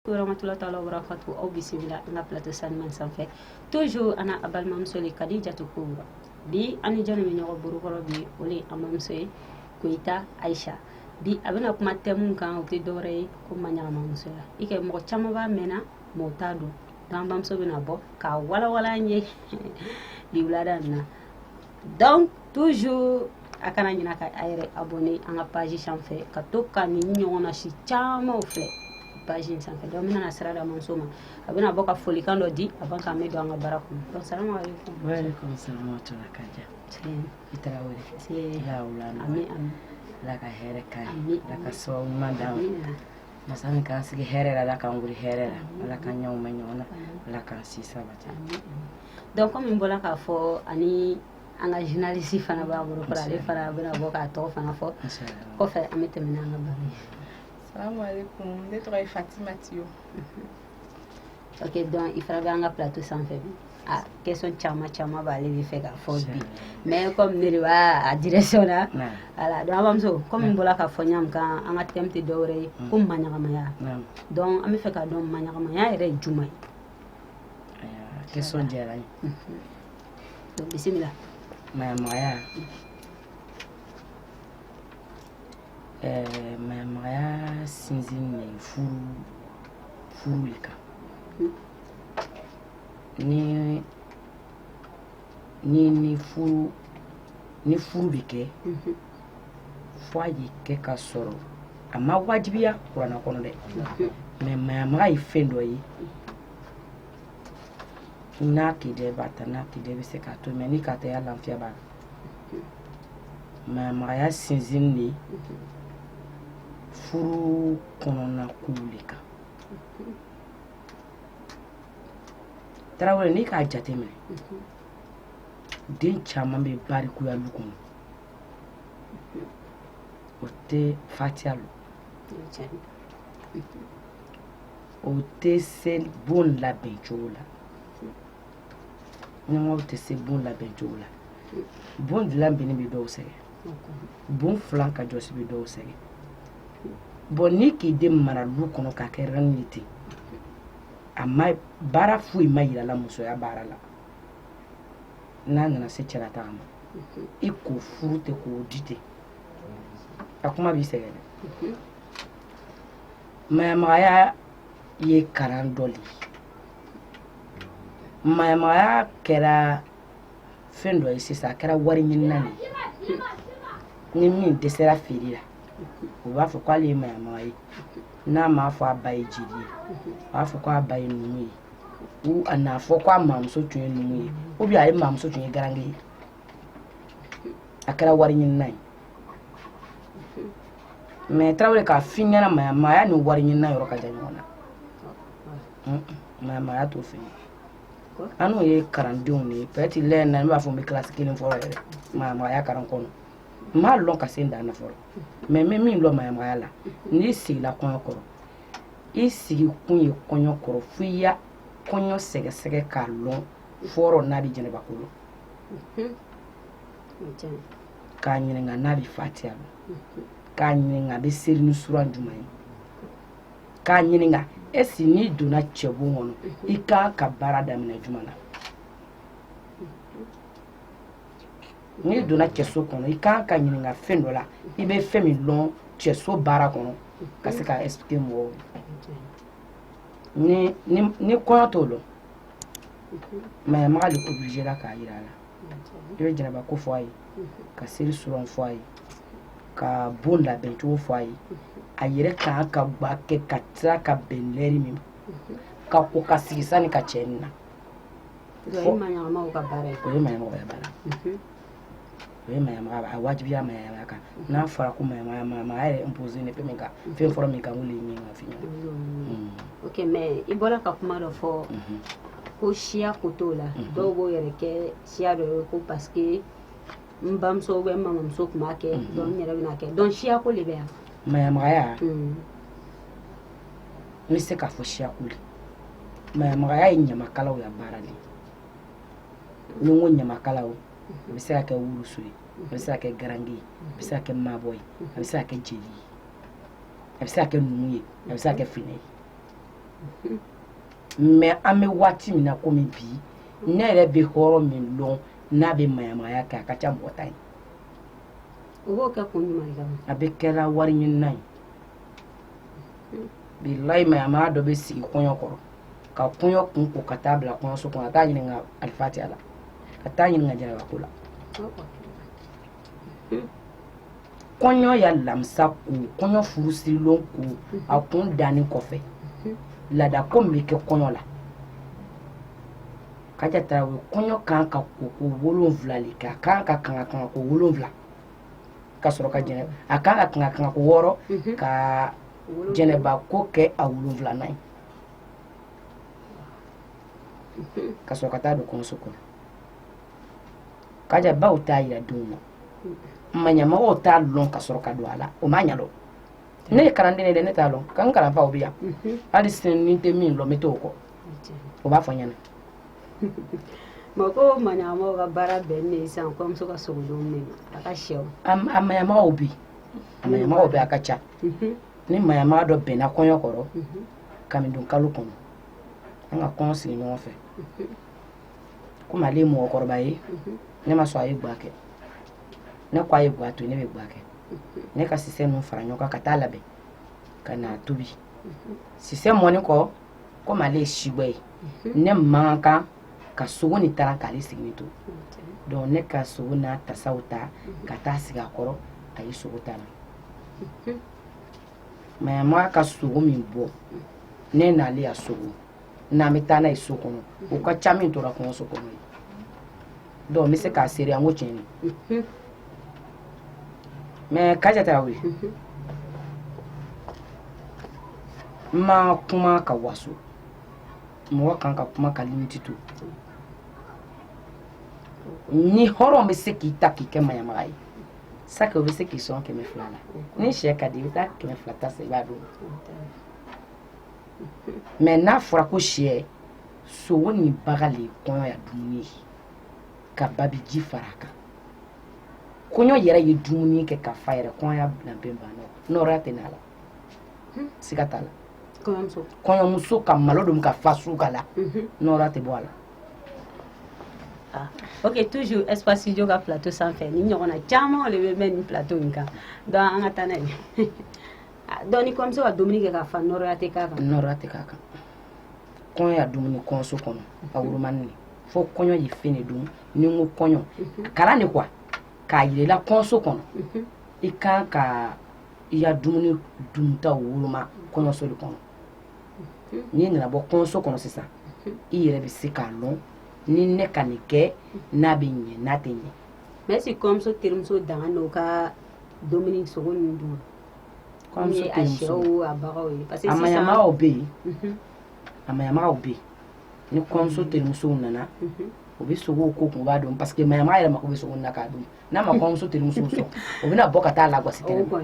Warahmatullahi taala wabarakatuh aw bisimila an ka plateau saniman sanfɛ toujours ana a balimamuso le Kadijatu Kubra bi ani jɔn bɛ ɲɔgɔn borokɔrɔ bi o le an bamuso ye Koyita Aisha bi a bɛna kuma thème kan o tɛ dɔwɛrɛ ye ko maɲagamuso la i kɛ mɔgɔ caman b'a mɛnna mɔgɔ t'a dɔn donc an bamuso bɛna bɔ k'a walawala an ye bi wulada in na donc toujours a kana ɲina ka a yɛrɛ abonné an ka page sanfɛ ka to ka nin ɲɔgɔnna si camanw filɛ page in sanfɛ donc mina sira da muso ma a bɛna bɔ ka folikan dɔ di avant k'an bɛ don an ka baara kɔnɔ donc salamu alaikum. Wa alaikum salam wa rahmatullahi kaja. I Tarawele. La wulana. Amin amin. La ka hɛrɛ ka Amin. La ka sababu ɲuman d'an ma. Masa min k'an sigi hɛrɛ la, Ala k'an wuli hɛrɛ la. Ala k'an ɲɛw mɛn ɲɔgɔn na. Ala k'an si sabati. Donc comme n bɔla k'a fɔ ani an ka journaliste fana b'a bolo kɔrɔ ale fana bɛna bɔ k'a tɔgɔ fana fɔ kɔfɛ an bɛ tɛmɛ n'an ka baro ye. Salam alaikum, ne tɔgɔ ye Fatima Tiyo. Ok, donc i fana bɛ an ka plateau sanfɛ bi a question caman caman b'ale de fɛ k'a fɔ bi mais comme ne de b'a direction na voilà donc an bamuso comme n bɔla k'a fɔ ɲam kan an ka thème tɛ dɔwɛrɛ ye ko maɲagamaya donc an bɛ fɛ k'a dɔn maɲagamaya yɛrɛ ye jumɛn ye. Question diyara n ye. donc bisimila. Maɲamagaya maɲamagaya sinsin ne furu le kan. Ni furu bɛ kɛ fo a ye kɛ ka sɔrɔ a ma wajibiya kuranɛ kɔnɔ dɛ mais maɲamaga ye fɛn dɔ ye n'a k'i da i b'a ta n'a k'i da i bɛ se k'a to mais ni k'a ta ya lafiya b'a la. Maɲamagaya sinsin ne furu kɔnɔna kow le kan. Tarawele n'i k'a jateminɛ den caman bɛ barikuya lu kɔnɔ o tɛ fatiya lo o tɛ se bon labɛn cogo la ɲɔgɔnw tɛ se bon labɛn cogo la bon dilan bɛnni bɛ dɔw sɛgɛn bon filan ka jɔsi bɛ dɔw sɛgɛn bon n'i k'i den mara lu kɔnɔ k'a kɛ rani ye ten a ma baara foyi ma yira la musoya baara la n'a nana se cɛlataga ma i k'o furu ten k'o di ten a kuma b'i sɛgɛn dɛ. Maɲamagaya ye kalan dɔ le ye maɲamagaya kɛra fɛn dɔ ye sisan a kɛra wari ɲinina de ye ni min dɛsɛra feere la o b'a fɔ k'ale ye maɲamagaya ye n'a m'a fɔ a ba ye jeli ye a b'a fɔ k'a ba ye numu ye ou a n'a fɔ k'a mamuso tun ye numu ye ou bien a ye mamuso tun ye garange ye a kɛra wari ɲinina ye mais Tarawele k'a f'i ɲɛna maɲamagaya ni wari ɲinina yɔrɔ ka jan ɲɔgɔn na maɲamagaya t'o fɛn ye an n'o ye kalandenw de ye peut-être lɛn na ne b'a fɔ n bɛ classe 1 fɔlɔ yɛrɛ maɲamagaya kalan kɔnɔ n m'a lɔn ka se n dan na fɔlɔ mais n bɛ min lɔn maɲamagaya la n'i sigila kɔɲɔ kɔrɔ i sigi kun ye kɔɲɔ kɔrɔ fo i ya kɔɲɔ sɛgɛsɛgɛ k'a lɔn fɔrɔ n'a bɛ jɛnɛba kolo k'a ɲininka n'a bɛ fatiya lɔn k'a ɲininka a bɛ seri ni suran jumɛn ye k'a ɲininka est-ce que n'i donna cɛbon kɔnɔ i kan ka baara daminɛ jumɛn na n'i donna cɛso kɔnɔ i kan ka ɲininka fɛn dɔ la i bɛ fɛn min lɔn cɛso baara kɔnɔ ka se k'a expliquer mɔgɔw ye ni kɔɲɔ t'o lɔn maɲamaga le obligé la k'a yira a la i bɛ jɛnɛba ko fɔ a ye ka seri suran fɔ a ye ka bon labɛn cogo fɔ a ye a yɛrɛ kan ka gba kɛ ka tila ka bɛn lɛri min ka ko ka sigi sani ka cɛ nin na o ye maɲamagaw ka baara ye o ye maɲamagaw ka baara o ye maɲamagaw a wajibiya maɲamagaya kan n'a fɔra ko maɲamagaya yɛrɛ imposé ne fɛn min kan fɛn fɔlɔ min kan o le ye min kan fi ɲɛna. ok mais i bɔra ka kuma dɔ fɔ ko siya ko t'o la dɔw b'o yɛrɛ kɛ siya dɔ ye ko parce que n bamuso ou bien n mamamuso tun b'a kɛ donc n yɛrɛ bɛna kɛ donc siya ko le bɛ yan. Maɲamagaya n bɛ se k'a fɔ siya ko le maɲamagaya ye ɲamakalaw ya baara de ni n ko ɲamakalaw a bɛ se ka kɛ wuruso ye a bɛ se ka kɛ garange ye a bɛ se ka kɛ mabɔ ye a bɛ se ka kɛ jeli ye a bɛ se ka kɛ numu ye a bɛ se ka kɛ finɛ ye mais an bɛ waati min na komi bi ne yɛrɛ bɛ hɔrɔn min dɔn n'a bɛ mayamaya kɛ a ka ca mɔgɔ ta ye o b'o kɛ kun jumɛn de kama a bɛ kɛra wari ɲinina ye bilayi mayamaya dɔ bɛ sigi kɔɲɔ kɔrɔ ka kɔɲɔ kun ko ka taa bila kɔɲɔso kɔnɔ a t'a ɲininka alifatiya la a t'a ɲininka jarabako la kɔɲɔ ya lamisa ko kɔɲɔ furusirilen ko a kun danni kɔfɛ lada ko min bɛ kɛ kɔɲɔ la Kaja Tarawele kɔɲɔ kan ka ko 7 le kɛ a kan ka kan ka ko 7 ka sɔrɔ ka jɛnɛ a kan ka kan ko 6 ka jɛnɛba ko kɛ a 7nan ye ka sɔrɔ ka taa don kɔɲɔso kɔnɔ Kaja baw t'a yira denw na maɲamɔgɔw t'a lɔn ka sɔrɔ ka don a la o ma ɲa dɔn ne ye kalanden de ne t'a lɔn kan kalanfaw bɛ yan hali sini ni tɛ min lɔn n bɛ t'o kɔ o b'a fɔ n ɲɛna ma ko maɲamɔgɔw ka baara bɛnnen ne sisan kɔɲɔmuso ka sogodon ne ma a ka sɛw a maɲamɔgɔw bɛ a maɲamɔgɔw bɛ a ka ca ni maɲamɔgɔ dɔ bɛnna kɔɲɔ kɔrɔ kami don kalo kɔnɔ an ka kɔɲɔ sigi ɲɔgɔn fɛ komi ale ye mɔgɔkɔrɔba ye ne ma sɔn a ye gwa kɛ ne ko a ye gwa to ne bɛ gwa kɛ ne ka sisɛ ninnu fara ɲɔgɔn kan ka taa labɛn ka n'a tobi sisɛ mɔni kɔ komi ale ye sibɔ ye ne man kan ka sogo ni taara k'ale sigi to donc ne ka sogo n'a tasaw ta ka taa sigi a kɔrɔ a ye sogo ta la maɲamɔgɔ ka sogo min bɔ ne n'ale ya sogo n'an bɛ taa n'a ye so kɔnɔ o ka ca min tora kɔɲɔso kɔnɔ ye donc n bɛ se k'a seere an ko tiɲɛ mais Kaja Tarawele n ma kuma ka waso mɔgɔ kan ka kuma ka limite to ni hɔrɔn bɛ se k'i ta k'i kɛ maɲamɔgɔ ye sake o bɛ se k'i sɔn 200 la ni sɛ ka di i bɛ taa 200 ta sa i b'a dɔn mais n'a fɔra ko sɛ sogo ni baga le kɔɲɔ ya dumuni ye ka babi ji fara a kan kɔɲɔ yɛrɛ ye dumuni kɛ ka fa yɛrɛ kɔɲɔ ya labɛn banna nɔrɔya tɛ n'a la siga t'a la kɔɲɔmuso ka malo dun ka fa suga la nɔrɔya tɛ bɔ a la ok toujours espace studio ka plateau sanfɛ ni ɲɔgɔnna caman de bɛ mɛn nin plateau in kan donc an ka taa n'a ye donc ni kɔɲɔmuso ka dumuni kɛ ka fa nɔrɔya tɛ k'a kan nɔrɔya tɛ k'a kan kɔɲɔ ya dumuni kɔɲɔso kɔnɔ a wurumani fo kɔɲɔ ye fɛn de dun ni n ko kɔɲɔ kalan de quoi k'a yir'i la kɔɲɔso kɔnɔ i kan ka i ya dumuni dunta wuruma kɔɲɔso de kɔnɔ n'i nana bɔ kɔɲɔso kɔnɔ sisan i yɛrɛ bɛ se k'a lɔn ni ne ka nin kɛ n'a bɛ ɲɛ n'a tɛ ɲɛ mais si kɔɲɔmuso terimuso danga n'o ka dumuni sogo ninnu dun kɔɲɔmuso a sɛw a bagaw ye parce que a sisan maɲamagaw bɛ yen a maɲamagaw bɛ yen ni kɔɲɔmuso terimusow nana o bɛ sogow ko kun b'a dɔn parce que maɲamaga yɛrɛ mako bɛ sogo na k'a dun n'a ma kɔɲɔmuso terimusow sɔn o bɛna bɔ ka taa lagɔsi kɛnɛ ma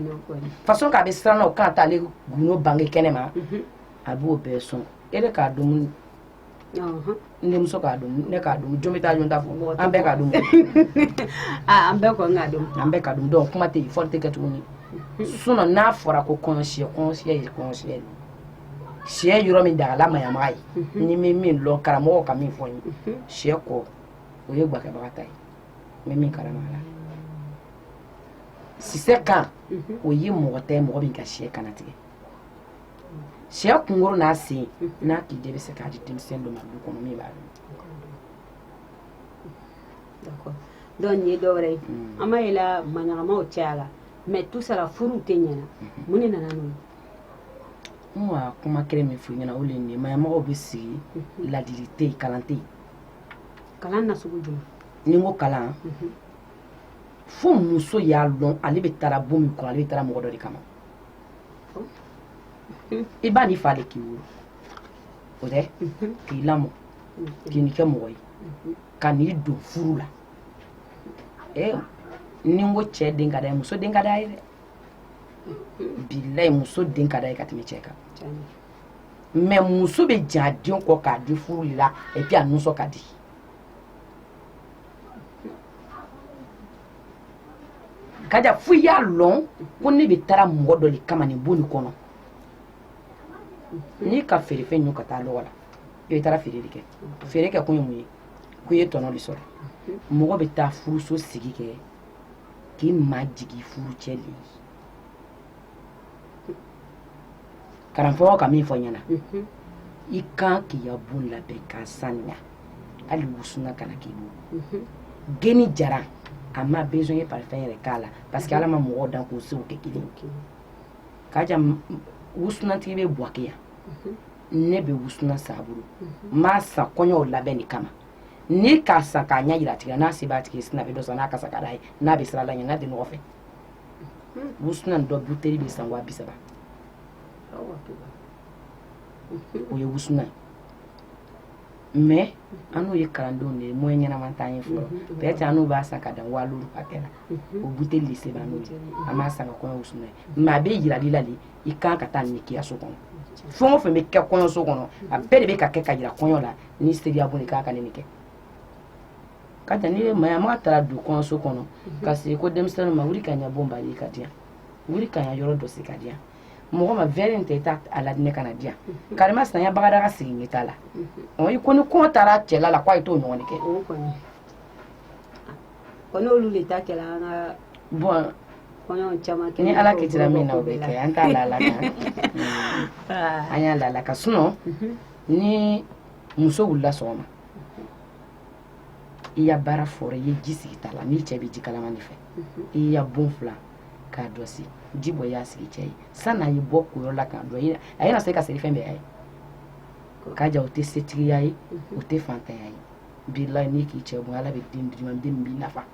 façon k'a bɛ siran na o kan t'ale gundo bange kɛnɛ ma a b'o bɛɛ sɔn e bɛ k'a dun n denmuso k'a dun ne k'a dun jɔn bɛ taa jɔn ta fɔ an bɛɛ k'a dun an bɛɛ kɔni k'a dun an bɛɛ k'a dun donc kuma tɛ yen fɔli tɛ kɛ tuguni sinon n'a fɔra ko kɔɲɔsiyɛ ye kɔɲɔsiyɛ ye siyɛ yɔrɔ min dagala maɲamaga ye ni min lɔn karamɔgɔ ka min fɔ n ye siyɛ kɔ o ye gbakɛbaga ta ye n bɛ min kalama a la sisɛ kan o ye mɔgɔ ta ye mɔgɔ min ka siyɛ kana tigɛ siyɛ kunkolo n'a sen n'a k'i jɛ bɛ se k'a di denmisɛn dɔ ma du kɔnɔ min b'a dun d'accord donc nin ye dɔ wɛrɛ ye an b'a yela maɲagamaw cayala mais tout ça la furu tɛ ɲɛna mun de nana n'o ye n wa kuma kelen min f'i ɲɛna o le nin ye maɲamɔgɔw bɛ sigi ladili tɛ yen kalan tɛ yen kalan na sugu jumɛn ni n ko kalan fo muso y'a lɔn ale bɛ taara bon min kɔnɔ ale bɛ taara mɔgɔ dɔ de kama i b'a ni fa de k'i wolo o tɛ k'i lamɔ k'i ni kɛ mɔgɔ ye ka n'i don furu la ni n ko cɛ den ka d'a ye muso den ka d'a ye dɛ bilayi muso den ka d'a ye ka tɛmɛ cɛ kan mais muso bɛ jan a den kɔ k'a di furu la et puis a nusɔ ka di Kaja fo i y'a lɔn ko ne bɛ taara mɔgɔ dɔ de kama nin bon nin kɔnɔ n'i ka feerefɛn ɲu ka taa lɔgɔ la i bɛ taara feere de kɛ feere kɛ kun ye mun ye k'u ye tɔnɔ de sɔrɔ mɔgɔ bɛ taa furuso sigi kɛ k'i ma jigin furu cɛ de karamɔgɔ ka min fɔ ɲɛna i kan k'i ya bon labɛn k'a sanuya hali wusuna kana k'i bolo geni jara a ma besoin ye parfum yɛrɛ k'a la parce que ala ma mɔgɔw dan k'u sew kɛ kelen k'a ja wusunatigi bɛ buwake yan ne bɛ wusuna san a bolo n b'a san kɔɲɔw labɛn de kama ne k'a san k'a ɲɛ yira tigi la n'a se b'a tigi sina bɛ dɔ san n'a kasa ka d'a ye n'a bɛ sira la ɲɛ n'a tɛ nɔgɔ fɛ wusuna nin dɔ buteli bɛ san 30,000 o ye wusuna ye mais an n'o ye kalandenw de ye moyen ɲɛnama t'an ye fɔlɔ peut-être an n'u b'a san ka dan 5000 hakɛ la o buteli de se b'an n'o ye an b'a san ka kɔɲɔ wusuna ye mais a bɛ yirali la de i kan ka taa nin k'i so kɔnɔ fɛn o fɛn bɛ kɛ kɔɲɔso kɔnɔ a bɛɛ de bɛ ka kɛ ka yira kɔɲɔ la ni seriya bon de k'a ka nin kɛ ka taa ni mayama taara don kɔɲɔso kɔnɔ ka se ko denmisɛnninw ma wuli ka ɲɛ bon bali ka di yan wuli ka ɲɛ yɔrɔ dɔ se ka di yan mɔgɔ ma verre in tɛ i t'a a ladinɛ ka na di yan karima sanya bagada ka sigi ɲɛ t'a la i ko ni kɔn taara cɛla la k'a ye t'o ɲɔgɔn de kɛ kɔni olu de ta kɛla an ka bon kɔɲɔ caman kɛ ni ala kitira min na o bɛ kɛ an t'a la la kan an y'a la la ka sunɔ ni muso wulila sɔgɔma i ya baara fɔra i ye ji sigi ta la ni cɛ bɛ ji kalaman de fɛ i ya bon fila k'a dɔsi ji bɔ i y'a sigi cɛ ye san'a ye bɔ koyɔ la k'a dɔn a ye na se ka seri fɛn bɛɛ a ye k'a ja o tɛ setigiya ye o tɛ fantanya ye bilahi n'i k'i cɛ bon ala bɛ den d'i ma den min b'i nafa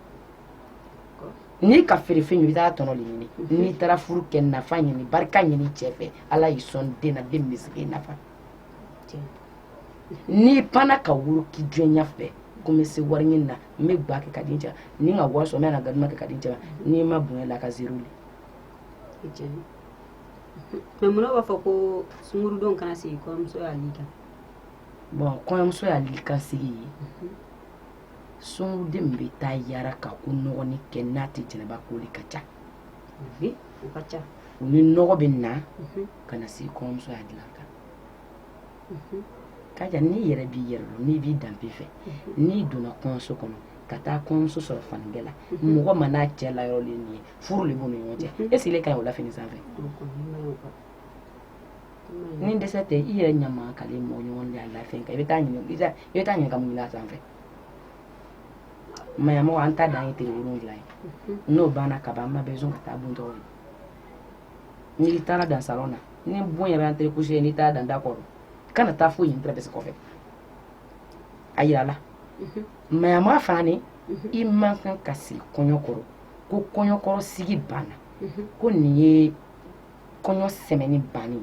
n'i ka feerefɛn ɲu i bɛ taa tɔnɔ de ɲini n'i taara furu kɛ nafa ɲini barika ɲini cɛ fɛ ala y'i sɔn den na den min bɛ se k'i nafa n'i panna ka woro k'i jɔnya fɛ ko n bɛ se wari ɲini na n bɛ gba kɛ ka di n cɛ ni n ka wari sɔrɔ n bɛ na gaduma kɛ ka di n cɛ ma n'i ma bonya la ka zéro le mais munna b'a fɔ ko sungurudenw kana sigi kɔɲɔmuso y'a li kan bon kɔɲɔmuso y'a li kan sigi ye sunguruden bɛ taa yara ka ko nɔgɔni kɛ n'a tɛ jɛnɛba ko de ka ca o ka ca u ni nɔgɔ bɛ na ka na sigi kɔɲɔmuso y'a dilan kan k'a ja n'i yɛrɛ b'i yɛrɛ dɔn n'i b'i danpe fɛ n'i donna kɔɲɔso kɔnɔ ka taa kɔɲɔmuso sɔrɔ faninkɛ la mɔgɔ ma n'a cɛ la yɔrɔ le nin ye furu le b'u ni ɲɔgɔn cɛ est-ce que ile ka ɲi o la fini sanfɛ ni dɛsɛ tɛ i yɛrɛ ɲama k'ale mɔgɔ ɲɔgɔn de y'a lafɛn kan i bɛ taa ɲininka mun y'a sanfɛ mayamɔgɔ an ta dan ye tile 7 ye n'o banna ka ban an ma besoin ka taa bon tɔgɔ ye n'i taara dan salon na ni bon yɛrɛ entrée couché ye n'i taara dan da kɔrɔ kana taa foyi ɲini tɛrɛbɛsi kɔfɛ a yira la mayamɔgɔ fana ni i man kan ka sigi kɔɲɔ kɔrɔ ko kɔɲɔkɔrɔ sigi banna ko nin ye kɔɲɔ sɛmɛni banni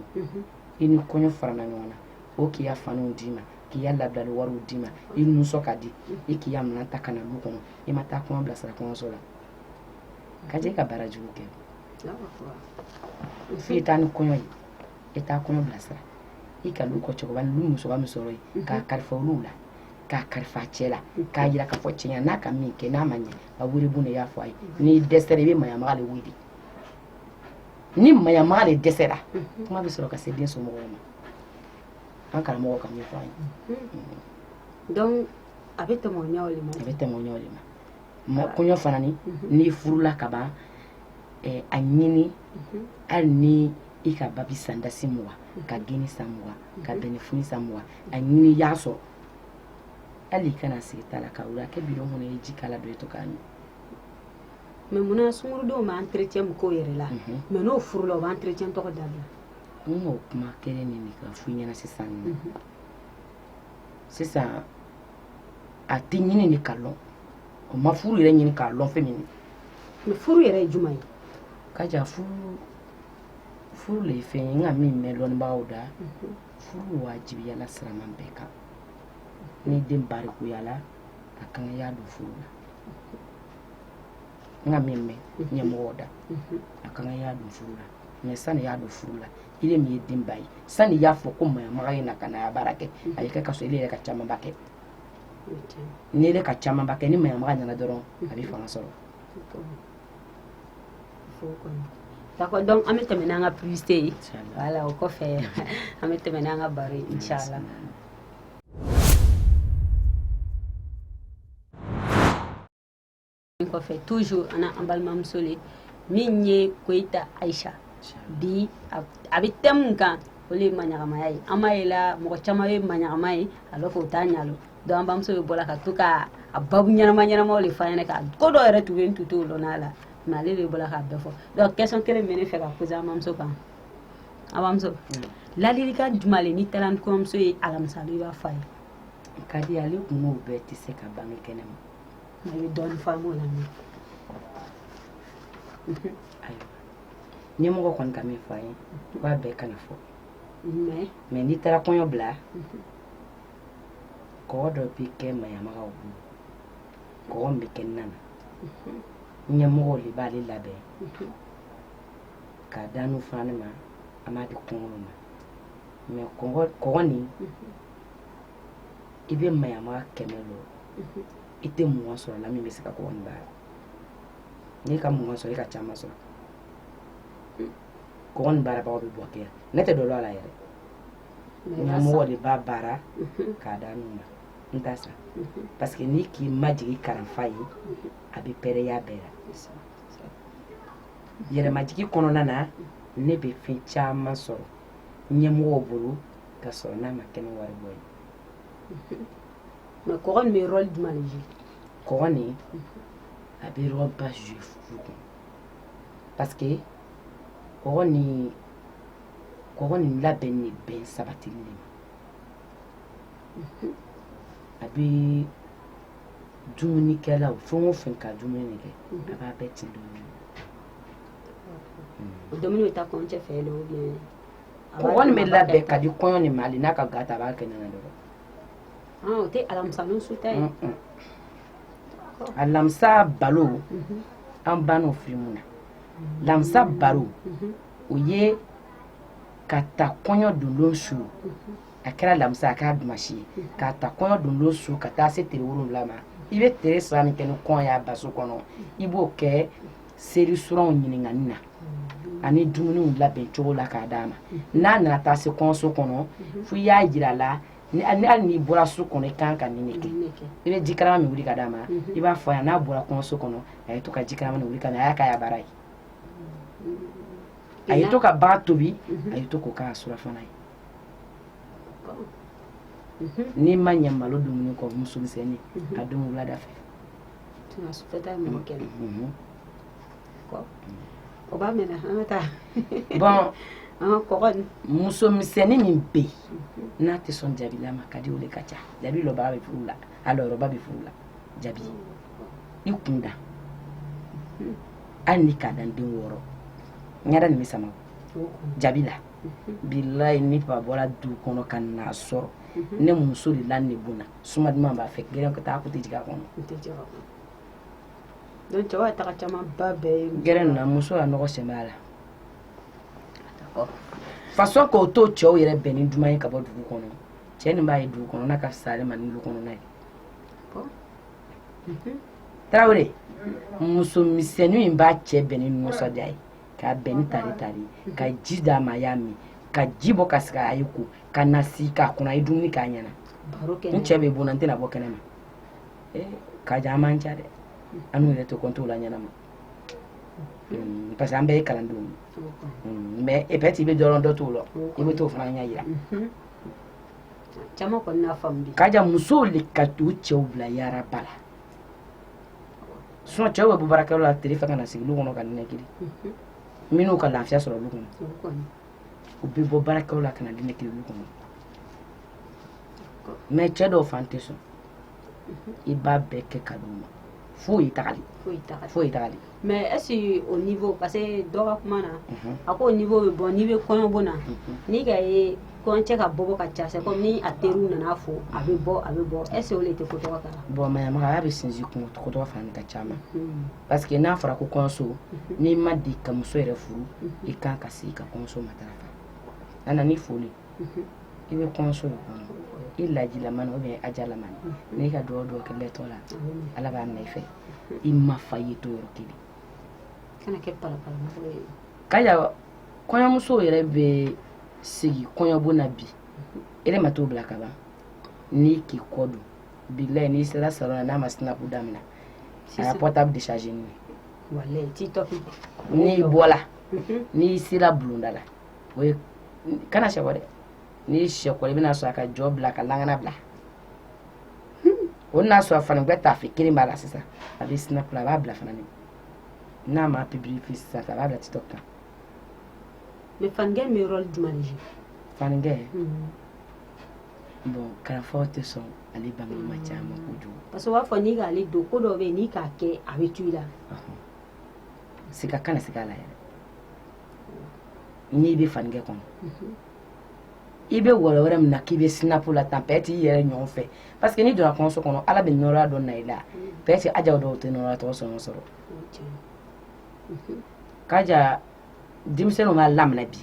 i ni kɔɲɔ farala ɲɔgɔn na o k'i ya faniw d'i ma k'i ya labilali wariw d'i ma i nusɔ ka di i k'i ya minɛn ta ka na du kɔnɔ i ma taa kɔɲɔ bilasira kɔɲɔso la ka jɛ i ka baara jugu kɛ f'i taa ni kɔɲɔ ye i taa kɔɲɔ bilasira i ka lu kɔ cɛkɔrɔba ni lu musoba min sɔrɔ ye k'a kalifa olu la k'a kalifa cɛ la k'a yira k'a fɔ cɛnya n'a ka min kɛ n'a ma ɲɛ a wele bun de y'a fɔ a ye n'i dɛsɛra i bɛ mayamaga le wele ni mayamaga le dɛsɛra kuma bɛ sɔrɔ ka se den somɔgɔw ma an karamɔgɔ ka min fɔ an ye donc a bɛ tɛmɛ o ɲɛw le ma a bɛ tɛmɛ o ɲɛw le ma kɔɲɔ fana ni n'i furula ka ban a ɲini hali ni i ka babi sandasi mugan ka geni san mugan ka bɛnɛfini san mugan a ɲini y'a sɔrɔ hali i kana sigi ta la ka wuli a kɛ bidon kɔnɔ i ye ji k'a la dɔ i to k'a min mais munna sungurudenw ma entretien min k'o yɛrɛ la mais n'o furula o bɛ entretien tɔgɔ dabila n k'o kuma kelen nin de ka fɔ i ɲɛna sisan nin sisan a tɛ ɲini de ka lɔn o ma furu yɛrɛ ɲini k'a lɔn fɛn min mais furu yɛrɛ ye jumɛn ye ka ja furu le ye fɛn ye n ka min mɛn lɔnnibagaw da furu wajibiyala siraman bɛɛ kan ni den barikuyala a kan ka y'a don furu la n ka min mɛn ɲɛmɔgɔw da a kan ka y'a don furu la mais sani y'a don furu la ile min ye den ba ye sani y'a fɔ ko mayamaga ye na ka na a baara kɛ a y'i kɛ ka sɔrɔ ile yɛrɛ ka camanba kɛ ni yɛrɛ ka camanba kɛ ni mayamaga nana dɔrɔn a bɛ fanga sɔrɔ d'accord donc an bɛ tɛmɛ n'an ka publicité ye voilà o kɔfɛ an bɛ tɛmɛ n'an ka baro ye inchallah kɔfɛ toujours ana an balimamuso le min ye Koyita Aisha bi a bɛ thème min kan o le ye maɲagamaya ye an b'a ye la mɔgɔ caman ye maɲagama ye alors que o t'a ɲalo donc an bamuso bɛ bɔra ka to ka a babu ɲɛnamaw le f'a ɲɛna ka ko dɔ yɛrɛ tun bɛ n tu t'o lɔn n'a la mais ale de bɔra k'a bɛɛ fɔ donc question kelen bɛ ne fɛ ka poser an bamuso kan an bamuso ladilikan jumɛn le n'i taara ni kɔɲɔmuso ye alamisa don i b'a fɔ a ye ka di ale kun n'o bɛɛ tɛ se ka bange kɛnɛ ma i bɛ dɔɔnin fɔ an b'o la ayiwa ɲɛmɔgɔ kɔni ka min fɔ an ye u b'a bɛɛ kana fɔ mais n'i taara kɔɲɔ bila kɔgɔ dɔ bɛ kɛ mayamagaw bolo kɔgɔ min bɛ kɛ nan na ɲɛmɔgɔw de b'ale labɛn k'a da n'u fana ma an b'a di kɔngɔw ma mais kɔgɔ nin i bɛ mayamaga 100 lɔ i tɛ mugan sɔrɔ la min bɛ se ka kɔgɔ nin baara n'i ka mugan sɔrɔ i ka caman sɔrɔ kɔgɔ nin baarabagaw bɛ bɔ kɛ ne tɛ dɔ lɔ a la yɛrɛ ɲɛmɔgɔ de b'a baara k'a da n'u ma n t'a sa parce que n'i k'i majigi karanfa ye a bɛ pɛrɛya bɛɛ la yɛrɛmajigi kɔnɔna na ne bɛ fɛn caman sɔrɔ ɲɛmɔgɔw bolo ka sɔrɔ n'a ma kɛnɛ wari bɔ ye mais kɔgɔ nin bɛ rôle jumɛn de jouer kɔgɔ nin a bɛ rôle ba jouer furu kɔnɔ parce que kɔgɔ nin labɛn ni bɛn sabatili de ma a bɛ dumunikɛlaw fɛn o fɛn ka dumuni kɛ a b'a bɛɛ ci dumuni o dumuni bɛ taa kɔɲɔcɛ fɛ yen ou bien kɔgɔ nin bɛ labɛn ka di kɔɲɔ nin ma hali n'a ka gata a b'a kɛ nana dɔrɔn o tɛ alamisanin su ta ye alamisa balo an ban'o fili mun na alamisa balo o ye ka ta kɔɲɔ dondon su a kɛra alamisa a kɛra dimanche ye ka ta kɔɲɔ dondon su ka taa se tile 7 ma i bɛ tere 3 min kɛ ni kɔɲɔ y'a baso kɔnɔ i b'o kɛ seri suranw ɲininkali na ani dumuniw labɛn cogo la k'a d'a ma n'a nana taa se kɔɲɔso kɔnɔ fo i y'a jira a la hali n'i bɔra su kɔnɔ i kan ka nin de kɛ i bɛ jikarama min wuli ka d'a ma i b'a fɔ a ye n'a bɔra kɔɲɔso kɔnɔ a ye to ka jikarama nin wuli ka na a y'a k'a baara ye a ye to ka baga tobi a ye to k'o k'a surafana ye n'i ma ɲɛ malo dumuni kɔ muso misɛnnin a don wulada fɛ o b'a mɛn an ka taa bon muso misɛnnin min bɛ yen n'a tɛ sɔn jabila ma ka di o de ka ca jabi lɔba bɛ furu la a lɔrɔba bɛ furu la jabi i kunda hali ni k'a dan den 6 ɲɛda nin bɛ sama jabi la bilayi ni fa bɔra du kɔnɔ ka n'a sɔrɔ ne muso de la ne bonna suma duman b'a fɛ gɛrɛ ka taa ko tɛ jigin a kɔnɔ donc cɛw ye taga caman ba bɛɛ ye gɛrɛ na muso ya nɔgɔ sɛmɛ a la façon k'o to cɛw yɛrɛ bɛn ni duman ye ka bɔ dugu kɔnɔ cɛ nin b'a ye dugu kɔnɔ n'a ka sale ma ni lu kɔnɔ n'a ye Tarawele muso misɛnnin in b'a cɛ bɛn ni nisɔndiya ye k'a bɛn ni tari ka ji d'a ma a y'a min ka ji bɔ ka sigi a ye ko ka na si k'a kɔnɔ a ye dumuni k'a ɲɛna n cɛ bɛ bon na n tɛna bɔ kɛnɛ ma k'a ja an man ca dɛ an n'u yɛrɛ tɛ kɔntɛ o la ɲɛnama parce que an bɛɛ ye kalandenw mais peut-être i bɛ dɔrɔn dɔ t'o la i bɛ t'o fana ɲɛ yira caman kɔni n'a faamu bi k'a ja musow de ka t'u cɛw bila yaraba la sinon cɛw bɛ bɔ baarakɛyɔrɔ la tile fɛ ka na sigi lu kɔnɔ ka nɛnɛkili minnu ka lafiya sɔrɔ lu kɔnɔ u bɛ bɔ baarakɛyɔrɔ la ka na nɛnɛkili lu kɔnɔ mais cɛ dɔw fan tɛ sɔn i b'a bɛɛ kɛ ka d'u ma foyi tagali mais est-ce que au niveau parce que dɔ ka kuma na a ko au niveau bɛ bɔ n'i bɛ kɔɲɔ bon na n'i ka ye kɔɲɔcɛ ka bɔ ka ca c'est comme ni a teriw nana fɔ a bɛ bɔ est-ce que o le tɛ ko tɔgɔ k'a la bon mayamagaya bɛ sinsin ko tɔgɔ fana ka caman parce que n'a fɔra ko kɔɲɔso n'i ma di ka muso yɛrɛ furu i kan ka se i ka kɔɲɔso matarafa a nana ni foli i bɛ kɔɲɔso de kɔnɔ i lajilama na ou bien ajalama na n'i ka dugawu kɛ lɛtɔ la ala b'a minɛ i fɛ i ma fa ye to yɔrɔ kelen kaya kɔɲɔmuso yɛrɛ bɛ sigi kɔɲɔbon na bi ere ma t'o bila ka ban ni k'i kɔ don bilayi n'i sera salon na n'a ma sinapu daminɛ a y'a portable décharger ni walayi t'i tɔpi n'i bɔla n'i sera bulonda la o ye kana sɛ bɔ dɛ n'i sɛ kɔrɔ i bɛna sɔrɔ a ka jɔ bila ka langana bila o n'a sɔrɔ fana bɛ taa fɛ kelen b'a la sisan a bɛ sinapu la a b'a bila fana ni n'a ma publier sisan a b'a bila TikTok kan. mais fankɛ bɛ rôle jumɛn de jouer fankɛ bon karafaw tɛ sɔn ale bangebaa caman kojugu parce que u b'a fɔ n'i k'ale don ko dɔ bɛ yen n'i k'a kɛ a bɛ tu i la siga kana siga a la yɛrɛ n'i bɛ fankɛ kɔnɔ i bɛ wɔlɔ wɛrɛ min na k'i bɛ sinapu la tan peut-être i yɛrɛ ɲɔgɔn fɛ parce que n'i donna kɔɲɔso kɔnɔ ala bɛ nɔrɔya dɔ na i la peut-être ajaw dɔw tɛ nɔrɔya tɔgɔ sɔrɔ kaja denmisɛnninw b'a lamɛnna bi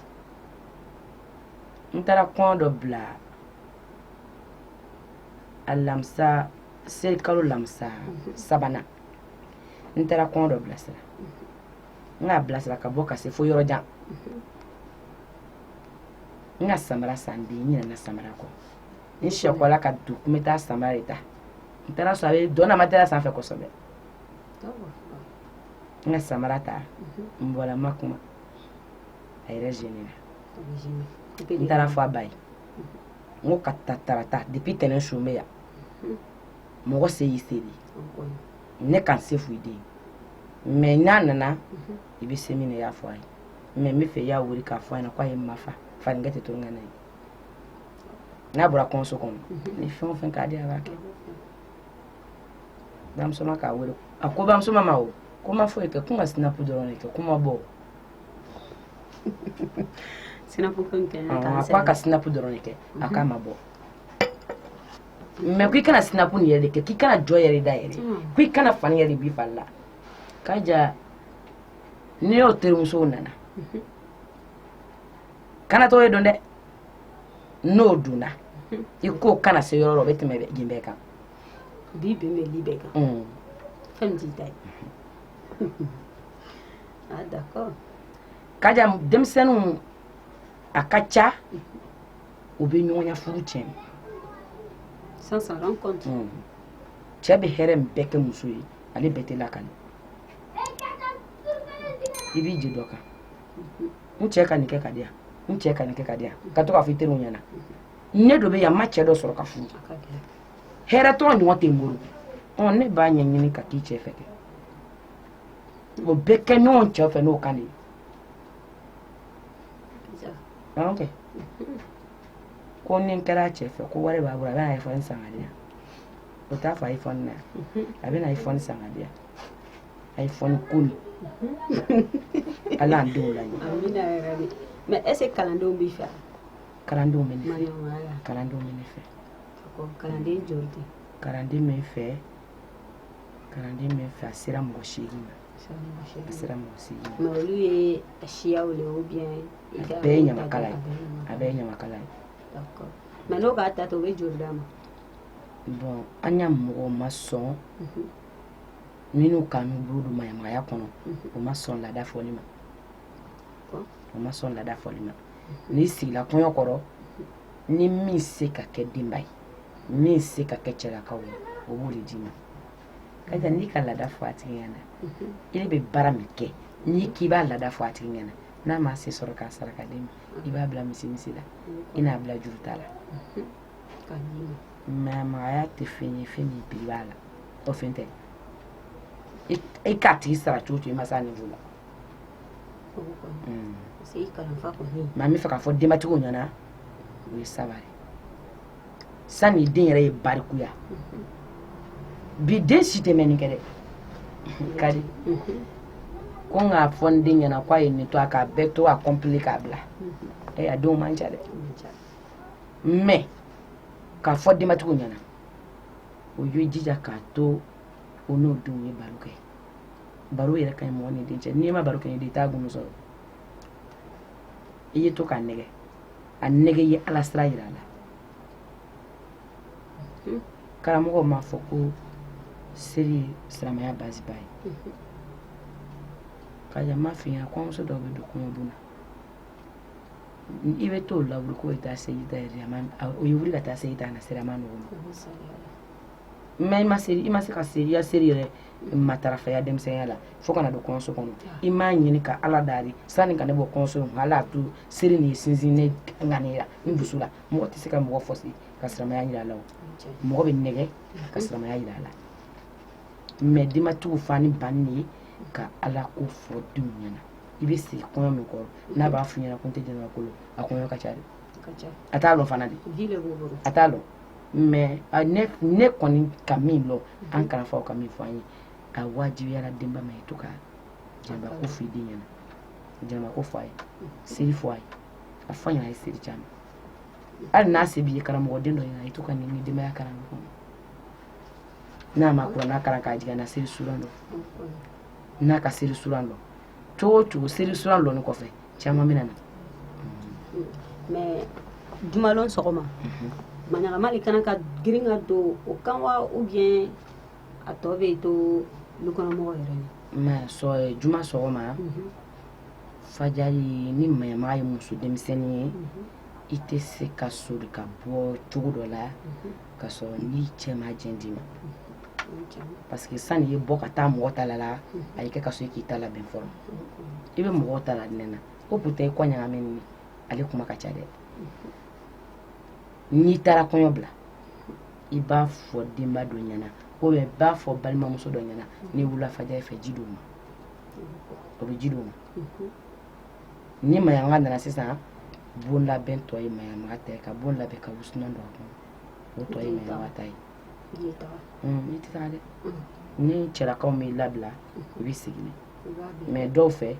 n taara kɔɲɔ dɔ bila alamisa selikalo lamisa sabanan n taara kɔɲɔ dɔ bilasira n k'a bilasira ka bɔ ka se fo yɔrɔ jan n ka samara san bi n ɲinɛna samara kɔ n sɛkɔla ka don ko n bɛ taa samara de ta n taara sɔrɔ a bɛ dɔn na matériel sanfɛ kosɛbɛ n ka samara ta n bɔra n ma kuma a yɛrɛ gêné na n taara fɔ a ba ye n ko ka tarata depuis tɛnɛn su n bɛ yan mɔgɔ se y'i se de ne kan se foyi den mais n'a nana i bɛ se min na i y'a fɔ a ye mais n bɛ fɛ i y'a wele k'a fɔ a ɲɛna ko a ye n ma fa fankɛ tɛ to n ka na ye n'a bɔra kɔɲɔso kɔnɔ ni fɛn o fɛn k'a di a b'a kɛ bamuso ma k'a wele a ko bamuso ma o ko ma foyi kɛ ko n ka sinapu dɔrɔn de kɛ ko ma bɔ sinapu fɛn kɛ a ko a ka sinapu dɔrɔn de kɛ a k'a ma bɔ mais ko i kana sinapu nin yɛrɛ de kɛ k'i kana jɔ yɛrɛ da yɛrɛ ko i kana fani yɛrɛ de b'i fari la k'a ja ni y'o terimusow nana kana tɔgɔ ye dɔn dɛ n'o donna i ko kana se yɔrɔ la o bɛ tɛmɛ yen bɛɛ kan bi bɛn bɛ li bɛɛ kan fɛn min t'i ta ye ah d'accord k'a ja denmisɛnninw a ka ca u bɛ ɲɔgɔn ya furu tiɲɛ sans s'en rendre compte cɛ bɛ hɛrɛ min bɛɛ kɛ muso ye ale bɛɛ tɛ lakale i b'i jɛ dɔ kan n cɛ ka nin kɛ ka di yan n cɛ ka nin kɛ ka di yan ka to k'a fɔ i teriw ɲɛna ne dɔ bɛ yan n ma cɛ dɔ sɔrɔ ka furu hɛrɛ tɔgɔ ɲɔgɔn tɛ n bolo ne b'a ɲɛɲini ka k'i cɛ fɛ kɛ o bɛɛ kɛ ɲɔgɔn cɛ fɛ n'o kan de ye ok ko ni n kɛra cɛ fɛ ko wari b'a bolo a bɛna iPhone san ka di yan o t'a fɔ iPhone na a bɛna iPhone san ka di yan iPhone cool ala an denw la ɲɛ amina yɛrɛ de mais est ce que kalandenw b'i fɛ kalandenw bɛ ne fɛ mariamaya kalandenw bɛ ne fɛ kalanden joli tɛ kalanden bɛ n fɛ a sera mɔgɔ 8 ma a sera mɔgɔ 8 ma mais olu ye siyaw le ou bien a bɛɛ ye ɲamakala ye a bɛɛ ye ɲamakala ye d'accord mais n'o k'a ta to o bɛ joli d'a ma bon an y'a mɔgɔw ma sɔn minnu kan n'u bolo don mayamaya kɔnɔ o ma sɔn laada fɔli ma n'i sigila kɔɲɔ kɔrɔ ni min se ka kɛ denba ye min se ka kɛ cɛlakaw ye o b'o de d'i ma kaja n'i ka laada fɔ a tigi ɲɛna i bɛ baara min kɛ n'i k'i b'a laada fɔ a tigi ɲɛna n'a ma se sɔrɔ k'a saraka d'i ma i b'a bila misi la i n'a bila juru t'a la mayamaya tɛ fɛn ye fɛn min bi b'a la o fɛn tɛ i k'a tigi sara cogo cogo i ma se a niveau la mais an bɛ fɛ k'a fɔ denbatigiw ɲɛna o ye sabari sani den yɛrɛ ye barikuya bi den si tɛ mɛn nin kɛ dɛ kadi ko n k'a fɔ n den ɲɛna k'a ye nin to a k'a bɛɛ to a complet k'a bila a denw man ca dɛ mais k'a fɔ denbatigiw ɲɛna o y'o jija k'a to o n'o denw ye baro kɛ baro yɛrɛ ka ɲi mɔgɔ ni den cɛ n'i ma baro kɛ ni den i t'a gundo sɔrɔ i ye to k'a nɛgɛ a nɛgɛ ye ala sira yira a la karamɔgɔw m'a fɔ ko seli ye silamɛya basiba ye Kaja ma fi ya ko so do be do ko buna ibe to la buru ko ita se ita ya man o yuri ka ta se ita na sera man o mais ma se ka seri ya seri re matarafa ya dem se yala fo kana do ko so kono ima nyini ka ala dari sani ka ne bo ko so hala tu seri ni sinzine nganira ndusula mo ti se ka mo fosi ka sera ma ya nyila lawo mo be nege ka sera ma ya nyila la mais dima tu fani banni ka ala ko fo dunyana ibe se ko mi ko na ba fu nyana ko te jena ko a ko ka chari atalo fana di vile boboro atalo mais a ne koni kamilo an kan fa ka mi fo anyi a wajibi ala dimba mai to ka jamba ko fi dinyana jamba ko fo ay siri fo ay a fanya ay siri chama al nasi bi karamo dendo ina ito kan ni dimba ya karamo na ma ko na karaka jiga na siri surando na ka siri surando to siri surando no ko fe chama minana mais jumalon sogoma manyala mali kana ka giringa do o kanwa ou bien atobe to lukono mo yere ma so juma sogoma fajari ni ma yi musu demiseni ite se ka sori ka bo cogo do la ka so ni chema jendima parce que ça n'est pas ta mota la ay ke ka so ki tala ben forme ibe mota la nena o putai ko nya men ale kuma ka chade ni tara ko yobla iba fo dimba do nyana o be ba fo balma muso do nyana ni wula faja fe jiduma o be jiduma ni ma yanga na sisa bon la ben to ma yanga te ka bon la be ka usna do o to ma yanga tai ni titale ni cera ko mi labla bi sigini mais do fe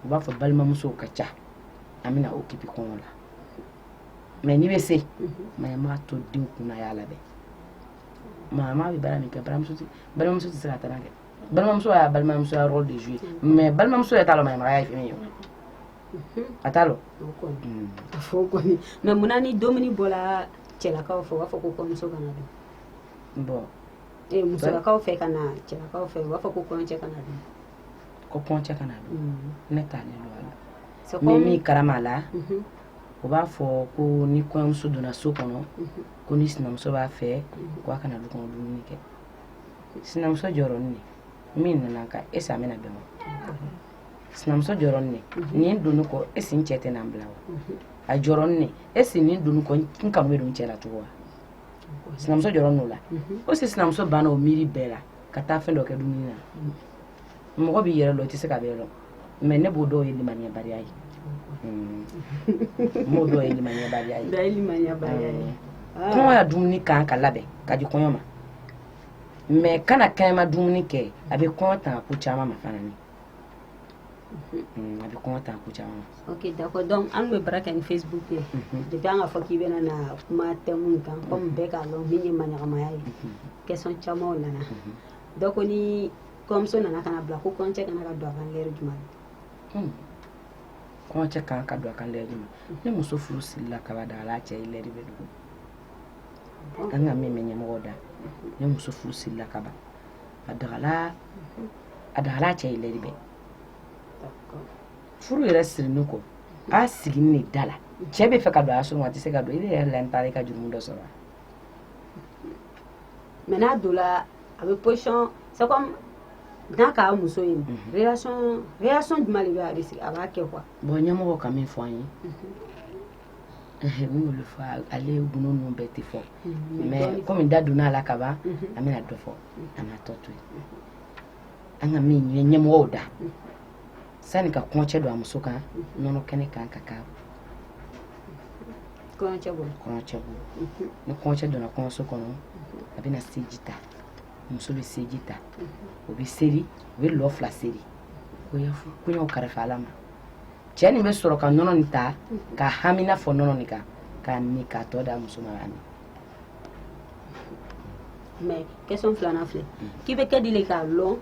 o ba fo balma muso ka cha amina okipi ko la mais ni be se ma ma to din kuna ya labe ma bi bara mi ka bara muso ti sera tanange balma muso ya rôle de jouer mais balma muso ya talo ma ya fi mi yo atalo afo ko ni mais munani domini bola cela ka fo wa fo ko muso kana do bon muso ka fe kana cela ka fe wa fo ko che kana do ko ponche kana do ne ta ni lo ala mi karamala o b'a fɔ ko ni kɔɲɔmuso donna so kɔnɔ ko ni sinamuso b'a fɛ ko a kana du kɔnɔ dumuni kɛ sinamuso jɔrɔni min nana ka ese a mena bɛn wa sinamuso jɔrɔni ni donni kɔ ese n cɛ tɛ n'an bila wa a jɔrɔni ese ni donni kɔ n kanu bɛ don cɛ la cogo wa sinamuso jɔrɔni la o si sinamuso banna o miiri bɛɛ la ka taa fɛn dɔ kɛ dumuni na mɔgɔ b'i yɛrɛ lɔ i tɛ se ka bɛɛ lɔ mais ne b'o dɔw ye limaniyabaliya ye mo do eli manya bariya yi daili manya bariya yi ko ya dumuni kan ka labɛn ka di kɔɲɔ ma mais kana kan ma dumuni kɛ a bɛ kɔɲɔ tan ko caman ma fana ni a bɛ kɔɲɔ tan ko caman ma ok d'accord donc an bɛ baara kɛ ni Facebook ye depuis an ka fɔ k'i bɛna na kuma thème kan comme bɛɛ k'a dɔn min ye maɲagamaya ye question camanw nana donc ni kɔɲɔmuso nana kana bila ko kɔɲɔcɛ kana ka don a kan l'heure jumɛn kɔɲɔcɛ kan ka don a kan l'heure jumɛn ni muso furu sirila kaba da ala cɛ l'heure bɛ dugu an ka min bɛ ɲɛmɔgɔw da ni muso furu sirila kaba a dagala cɛ l'heure bɛ furu yɛrɛ sirini kɔ a sigini ne da la cɛ bɛ fɛ ka don a so ma a tɛ se ka don i yɛrɛ la n taara i ka jurumu dɔ sɔrɔ mais n'a donna a bɛ position c'est comme n'a k'a muso ye réaction jumɛn de bɛ a bɛ sigi a b'a kɛ quoi bon ɲɛmɔgɔ ka min fɔ an ye min y'olu fɔ ale gundo ninnu bɛɛ tɛ fɔ mais komi da donna a la ka ban an bɛna dɔ fɔ an b'a tɔ to yen an ka min ɲini ɲɛmɔgɔw da sani ka kɔɲɔcɛ don a muso kan nɔnɔ kɛnɛ kan ka k'a kɔɲɔcɛ bolo ni kɔɲɔcɛ donna kɔɲɔso kɔnɔ a bɛna seji ta muso bɛ seji ta o bɛ seri o bɛ lɔ fila seri kɔɲɔw karifa ala ma cɛ nin bɛ sɔrɔ ka nɔnɔ nin ta ka hami n'a fɔ nɔnɔ nin kan k'a min k'a tɔ da muso ma a min mais question filanan filɛ k'i bɛ kɛ de k'a lɔn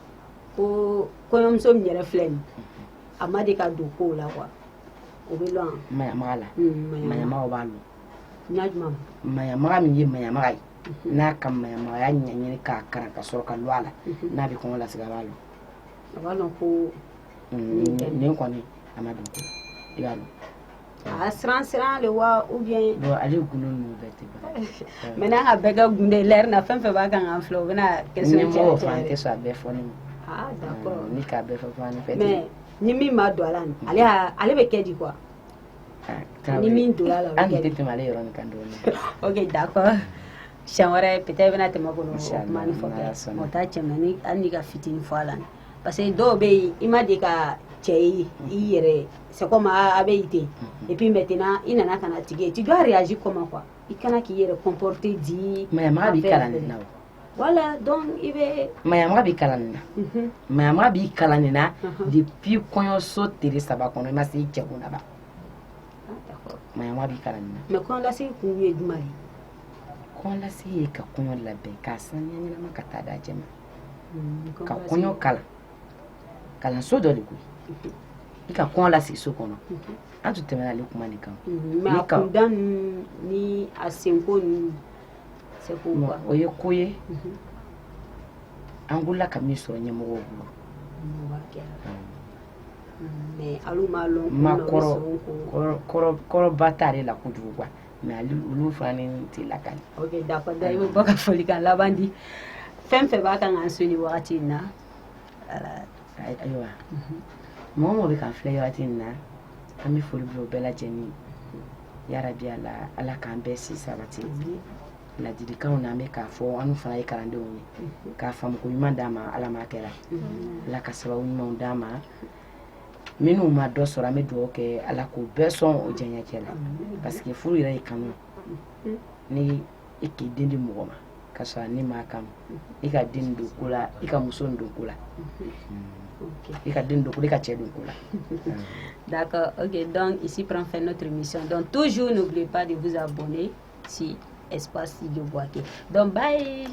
ko kɔɲɔmuso min yɛrɛ filɛ nin a ma de ka don kow la quoi o bɛ lɔn mayamaga la mayamaga b'a lɔn n'a jumɛn mayamaga min ye mayamaga ye n'a ka mayamagaya ɲɛɲini k'a karan ka sɔrɔ ka lɔ a la n'a bɛ kɔngɔ lasigi a b'a lɔn ko nin kɔni a ma don i b'a dɔn. siran le wa ou bien bon ale gunu ninnu bɛɛ tɛ ban. mais n'an ka bɛɛ kɛ gunde lɛri na fɛn fɛn b'a kan k'an filɛ o bɛna question ni mɔgɔ fan tɛ sɔn a bɛɛ fɔ ne ma. d'accord ni k'a bɛɛ fɔ fan fɛ. mais ni min ma don a la ale bɛ kɛ di quoi. ni min don a la o bɛ kɛ di. an tɛ tɛmɛ ale yɔrɔ nin kan dɔɔni. ok d'accord siɲɛ wɛrɛ peut-être bɛna tɛmɛ kɔnɔ o kuma ni fɔ kɛ o t'a cɛ ni hali n'i ka fitinin fɔ a la parce que dɔw bɛ yen i ma de ka cɛ ye i yɛrɛ c'est comme a bɛ i ten et puis maintenant i nana ka na tigi ye tu dois réagir comment quoi i kana k'i yɛrɛ comporter di. mayamaga b'i kalan nin na o. voilà donc i bɛ. mayamaga b'i kalan nin na. mayamaga b'i kalan nin na depuis kɔɲɔso tile 3 kɔnɔ i ma se i cɛ kun laban. mayamaga b'i kalan nin na. mais kɔɲɔlasigi kun ye jumɛn ye. kɔɲɔlasigi ye ka kɔɲɔ labɛn k'a saniya ɲɛnama ka taa d'a cɛ ma. ka kɔɲɔ kalan kalanso dɔ de koyi. i ka kɔɲɔ lasigi so kɔnɔ an tun tɛmɛna ale kuma nin kan. mais a kunda ninnu ni a senko ninnu c'est pourquoi. o ye ko ye an wulila ka min sɔrɔ ɲɛmɔgɔw bolo. mais alu m'a lɔn. kɔrɔba t'ale la kojugu quoi mais olu fana ni tɛ lakali. ok d'accord da i bɛ bɔ ka foli kan laban di fɛn fɛn b'a kan k'an so ni wagati in na. ayiwa mɔgɔ mɔgɔ bɛ k'an filɛ wagati in na an bɛ foli bila o bɛɛ lajɛlen yarabi ala k'an bɛɛ si sabati ladilikanw na an bɛ k'a fɔ an fana ye kalandenw ye k'a faamuko ɲuman d'an ma ala m'a kɛra ala ka sababu ɲumanw d'an ma minnu ma dɔ sɔrɔ an bɛ dugawu kɛ ala k'o bɛɛ sɔn o diyaɲɛ la parce que furu yɛrɛ ye kanu ni i k'i den di mɔgɔ ma ka sɔrɔ ni m'a kanu i ka den don ko la i ka muso don ko la i ka den don ko la i ka cɛ don ko la. D'accord, ok, donc ici prend fin notre émission. Donc toujours n'oubliez pas de vous abonner si Espace Studio Boaké. Donc bye.